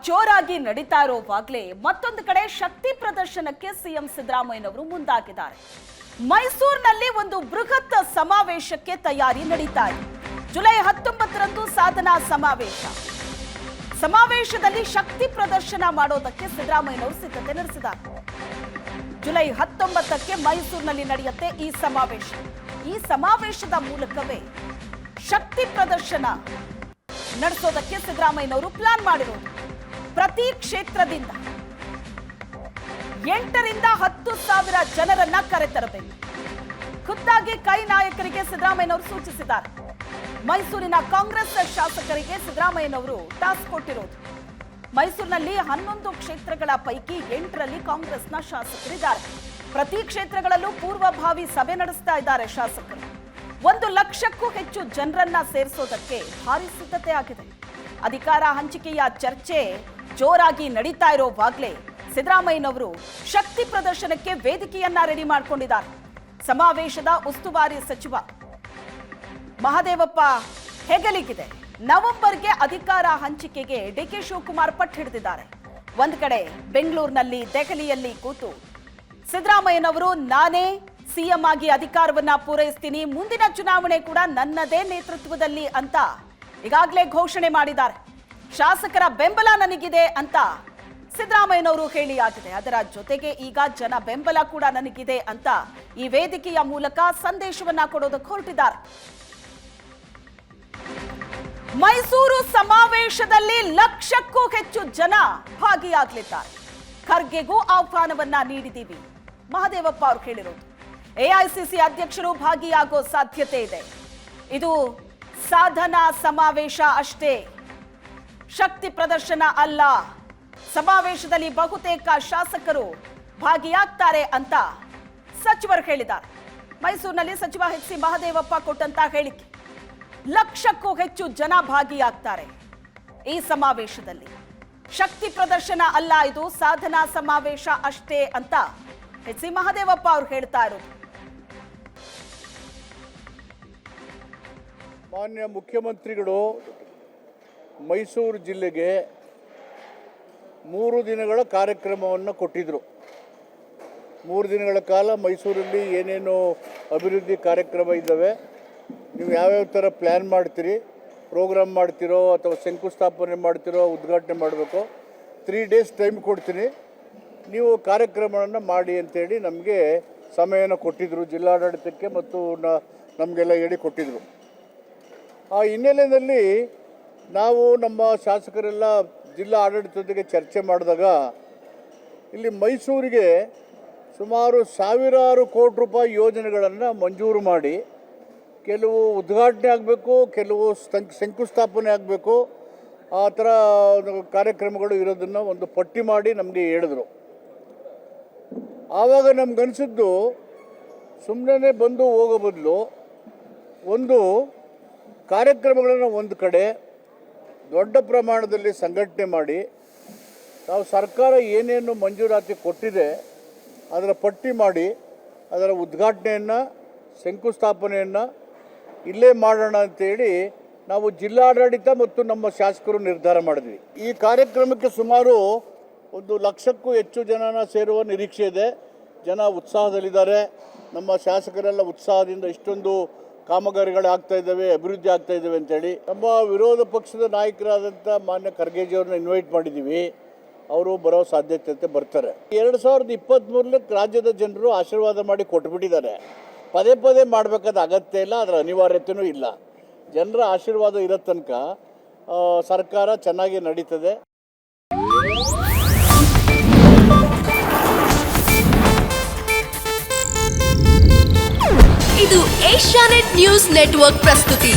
ಜೋರಾಗಿ ನಡೀತಾ ಇರುವಾಗಲೇ ಮತ್ತೊಂದು ಕಡೆ ಶಕ್ತಿ ಪ್ರದರ್ಶನಕ್ಕೆ ಸಿಎಂ ಸಿದ್ದರಾಮಯ್ಯನವರು ಮುಂದಾಗಿದ್ದಾರೆ. ಮೈಸೂರಿನಲ್ಲಿ ಒಂದು ಬೃಹತ್ ಸಮಾವೇಶಕ್ಕೆ ತಯಾರಿ ನಡೀತಾ ಇದೆ. ಜುಲೈ 19ರಂದು ಸಾಧನಾ ಸಮಾವೇಶದಲ್ಲಿ ಶಕ್ತಿ ಪ್ರದರ್ಶನ ಮಾಡೋದಕ್ಕೆ ಸಿದ್ದರಾಮಯ್ಯನವರು ಸಿದ್ಧತೆ ನಡೆಸಿದ್ದಾರೆ. ಜುಲೈ 19ಕ್ಕೆ ಮೈಸೂರಿನಲ್ಲಿ ನಡೆಯುತ್ತೆ ಈ ಸಮಾವೇಶ. ಈ ಸಮಾವೇಶದ ಮೂಲಕವೇ ಶಕ್ತಿ ಪ್ರದರ್ಶನ ನಡೆಸೋದಕ್ಕೆ ಸಿದ್ದರಾಮಯ್ಯನವರು ಪ್ಲಾನ್ ಮಾಡಿರೋದು. ಪ್ರತಿ ಕ್ಷೇತ್ರದಿಂದ 8ರಿಂದ 10,000 ಜನರನ್ನ ಕರೆತರಬೇಕು. ಖುದ್ದಾಗಿ ಕೈ ನಾಯಕರಿಗೆ ಸಿದ್ದರಾಮಯ್ಯನವರು ಸೂಚಿಸಿದ್ದಾರೆ. ಮೈಸೂರಿನ ಕಾಂಗ್ರೆಸ್ ಶಾಸಕರಿಗೆ ಸಿದ್ದರಾಮಯ್ಯನವರು ಟಾಸ್ಕ್ ಕೊಟ್ಟಿರೋದು. ಮೈಸೂರಿನಲ್ಲಿ 11 ಕ್ಷೇತ್ರಗಳ ಪೈಕಿ 8ರಲ್ಲಿ ಕಾಂಗ್ರೆಸ್ನ ಶಾಸಕರಿದ್ದಾರೆ. ಪ್ರತಿ ಕ್ಷೇತ್ರಗಳಲ್ಲೂ ಪೂರ್ವಭಾವಿ ಸಭೆ ನಡೆಸ್ತಾ ಇದ್ದಾರೆ ಶಾಸಕರು. 1 ಲಕ್ಷಕ್ಕೂ ಹೆಚ್ಚು ಜನರನ್ನ ಸೇರಿಸೋದಕ್ಕೆ ಭಾರಿ ಸಿದ್ಧತೆ ಆಗಿದೆ. ಅಧಿಕಾರ ಹಂಚಿಕೆಯ ಚರ್ಚೆ ಜೋರಾಗಿ ನಡೀತಾ ಇರೋವಾಗಲೇ ಸಿದ್ದರಾಮಯ್ಯನವರು ಶಕ್ತಿ ಪ್ರದರ್ಶನಕ್ಕೆ ವೇದಿಕೆಯನ್ನ ರೆಡಿ ಮಾಡಿಕೊಂಡಿದ್ದಾರೆ. ಸಮಾವೇಶದ ಉಸ್ತುವಾರಿ ಸಚಿವ ಮಹದೇವಪ್ಪ ಹೆಗಲಿಗಿದೆ. ನವೆಂಬರ್ಗೆ ಅಧಿಕಾರ ಹಂಚಿಕೆಗೆ ಡಿಕೆ ಶಿವಕುಮಾರ್ ಪಟ್ಟು ಹಿಡಿದಿದ್ದಾರೆ. ಒಂದ್ ಕಡೆ ಬೆಂಗಳೂರಿನಲ್ಲಿ ದೆಹಲಿಯಲ್ಲಿ ಕೂತು ಸಿದ್ದರಾಮಯ್ಯನವರು ನಾನೇ ಸಿಎಂ ಆಗಿ ಅಧಿಕಾರವನ್ನ ಪೂರೈಸ್ತೀನಿ, ಮುಂದಿನ ಚುನಾವಣೆ ಕೂಡ ನನ್ನದೇ ನೇತೃತ್ವದಲ್ಲಿ ಅಂತ ಈಗಾಗಲೇ ಘೋಷಣೆ ಮಾಡಿದ್ದಾರೆ. ಶಾಸಕರ ಬೆಂಬಲ ನನಗಿದೆ ಅಂತ ಸಿದ್ದರಾಮಯ್ಯನವರು ಹೇಳಿಯಾಗಿದೆ. ಅದರ ಜೊತೆಗೆ ಈಗ ಜನ ಬೆಂಬಲ ಕೂಡ ನನಗಿದೆ ಅಂತ ಈ ವೇದಿಕೆಯ ಮೂಲಕ ಸಂದೇಶವನ್ನ ಕೊಡೋದಕ್ಕೆ ಹೊರಟಿದ್ದಾರೆ. ಮೈಸೂರು ಸಮಾವೇಶದಲ್ಲಿ 1 ಲಕ್ಷಕ್ಕೂ ಹೆಚ್ಚು ಜನ ಭಾಗಿಯಾಗಲಿದ್ದಾರೆ. ಖರ್ಗೆಗೂ ಆಹ್ವಾನವನ್ನ ನೀಡಿದ್ದೀವಿ, ಮಹದೇವಪ್ಪ ಅವರು ಹೇಳಿರೋದು. ಎಐಸಿಸಿ ಅಧ್ಯಕ್ಷರು ಭಾಗಿಯಾಗೋ ಸಾಧ್ಯತೆ ಇದೆ. ಇದು ಸಾಧನಾ ಸಮಾವೇಶ ಅಷ್ಟೇ, ಶಕ್ತಿ ಪ್ರದರ್ಶನ ಅಲ್ಲ. ಸಮಾವೇಶದಲ್ಲಿ ಬಹುತೇಕ ಶಾಸಕರು ಭಾಗಿಯಾಗ್ತಾರೆ ಅಂತ ಸಚಿವರು ಹೇಳಿದ್ದಾರೆ. ಮೈಸೂರಿನಲ್ಲಿ ಸಚಿವ ಎಚ್.ಸಿ. ಮಹದೇವಪ್ಪ ಕೊಟ್ಟಂತ ಹೇಳಿಕೆ, 1 ಲಕ್ಷಕ್ಕೂ ಹೆಚ್ಚು ಜನ ಭಾಗಿಯಾಗ್ತಾರೆ ಈ ಸಮಾವೇಶದಲ್ಲಿ. ಶಕ್ತಿ ಪ್ರದರ್ಶನ ಅಲ್ಲ, ಇದು ಸಾಧನಾ ಸಮಾವೇಶ ಅಷ್ಟೇ ಅಂತ ಎಚ್.ಸಿ. ಮಹದೇವಪ್ಪ ಅವರು ಹೇಳ್ತಾ ಇರೋದು. ಮಾನ್ಯ ಮುಖ್ಯಮಂತ್ರಿಗಳು ಮೈಸೂರು ಜಿಲ್ಲೆಗೆ 3 ದಿನಗಳ ಕಾರ್ಯಕ್ರಮವನ್ನು ಕೊಟ್ಟಿದ್ದರು. 3 ದಿನಗಳ ಕಾಲ ಮೈಸೂರಲ್ಲಿ ಏನೇನು ಅಭಿವೃದ್ಧಿ ಕಾರ್ಯಕ್ರಮ ಇದ್ದಾವೆ, ನೀವು ಯಾವ್ಯಾವ ಥರ ಪ್ಲ್ಯಾನ್ ಮಾಡ್ತೀರಿ, ಪ್ರೋಗ್ರಾಮ್ ಮಾಡ್ತಿರೋ ಅಥವಾ ಶಂಕುಸ್ಥಾಪನೆ ಮಾಡ್ತಿರೋ, ಉದ್ಘಾಟನೆ ಮಾಡಬೇಕು, 3 ಡೇಸ್ ಟೈಮ್ ಕೊಡ್ತೀನಿ, ನೀವು ಕಾರ್ಯಕ್ರಮವನ್ನು ಮಾಡಿ ಅಂತೇಳಿ ನಮಗೆ ಸಮಯನ ಕೊಟ್ಟಿದ್ದರು. ಜಿಲ್ಲಾಡಳಿತಕ್ಕೆ ಮತ್ತು ನಮಗೆಲ್ಲ ಹೇಳಿ ಕೊಟ್ಟಿದ್ದರು. ಆ ಹಿನ್ನೆಲೆಯಲ್ಲಿ ನಾವು ನಮ್ಮ ಶಾಸಕರೆಲ್ಲ ಜಿಲ್ಲಾ ಆಡಳಿತದೊಂದಿಗೆ ಚರ್ಚೆ ಮಾಡಿದಾಗ ಇಲ್ಲಿ ಮೈಸೂರಿಗೆ ಸುಮಾರು ಸಾವಿರಾರು ಕೋಟಿ ರೂಪಾಯಿ ಯೋಜನೆಗಳನ್ನು ಮಂಜೂರು ಮಾಡಿ ಕೆಲವು ಉದ್ಘಾಟನೆ ಆಗಬೇಕು, ಕೆಲವು ಶಂಕುಸ್ಥಾಪನೆ ಆಗಬೇಕು, ಆ ಥರ ಕಾರ್ಯಕ್ರಮಗಳು ಇರೋದನ್ನು ಒಂದು ಪಟ್ಟಿ ಮಾಡಿ ನಮಗೆ ಹೇಳಿದ್ರು. ಆವಾಗ ನಮಗನ್ಸಿದ್ದು ಸುಮ್ಮನೆ ಬಂದು ಹೋಗೋ ಬದಲು ಒಂದು ಕಾರ್ಯಕ್ರಮಗಳನ್ನು ಒಂದು ಕಡೆ ದೊಡ್ಡ ಪ್ರಮಾಣದಲ್ಲಿ ಸಂಘಟನೆ ಮಾಡಿ ನಾವು ಸರ್ಕಾರ ಏನೇನು ಮಂಜೂರಾತಿ ಕೊಟ್ಟಿದೆ ಅದರ ಪಟ್ಟಿ ಮಾಡಿ ಅದರ ಉದ್ಘಾಟನೆಯನ್ನು ಶಂಕುಸ್ಥಾಪನೆಯನ್ನು ಇಲ್ಲೇ ಮಾಡೋಣ ಅಂತೇಳಿ ನಾವು ಜಿಲ್ಲಾಡಳಿತ ಮತ್ತು ನಮ್ಮ ಶಾಸಕರು ನಿರ್ಧಾರ ಮಾಡಿದ್ವಿ. ಈ ಕಾರ್ಯಕ್ರಮಕ್ಕೆ ಸುಮಾರು 1 ಲಕ್ಷಕ್ಕೂ ಹೆಚ್ಚು ಜನನ ಸೇರುವ ನಿರೀಕ್ಷೆ ಇದೆ. ಜನ ಉತ್ಸಾಹದಲ್ಲಿದ್ದಾರೆ. ನಮ್ಮ ಶಾಸಕರೆಲ್ಲ ಉತ್ಸಾಹದಿಂದ ಇಷ್ಟೊಂದು ಕಾಮಗಾರಿಗಳಾಗ್ತಾ ಇದ್ದಾವೆ, ಅಭಿವೃದ್ಧಿ ಆಗ್ತಾ ಇದ್ದಾವೆ ಅಂತೇಳಿ ನಮ್ಮ ವಿರೋಧ ಪಕ್ಷದ ನಾಯಕರಾದಂಥ ಮಾನ್ಯ ಖರ್ಗೆಜಿಯವ್ರನ್ನ ಇನ್ವೈಟ್ ಮಾಡಿದ್ದೀವಿ. ಅವರು ಬರೋ ಸಾಧ್ಯತೆ ಅಂತ ಬರ್ತಾರೆ. 2023 ರಾಜ್ಯದ ಜನರು ಆಶೀರ್ವಾದ ಮಾಡಿ ಕೊಟ್ಬಿಟ್ಟಿದ್ದಾರೆ. ಪದೇ ಪದೇ ಮಾಡಬೇಕಾದ ಅಗತ್ಯ ಇಲ್ಲ, ಅದರ ಅನಿವಾರ್ಯತೆಯೂ ಇಲ್ಲ. ಜನರ ಆಶೀರ್ವಾದ ಇರೋ ತನಕ ಸರ್ಕಾರ ಚೆನ್ನಾಗಿ ನಡೀತದೆ. ಇದು ಏಷ್ಯಾನೆಟ್ ನ್ಯೂಸ್ ನೆಟ್ವರ್ಕ್ ಪ್ರಸ್ತುತಿ.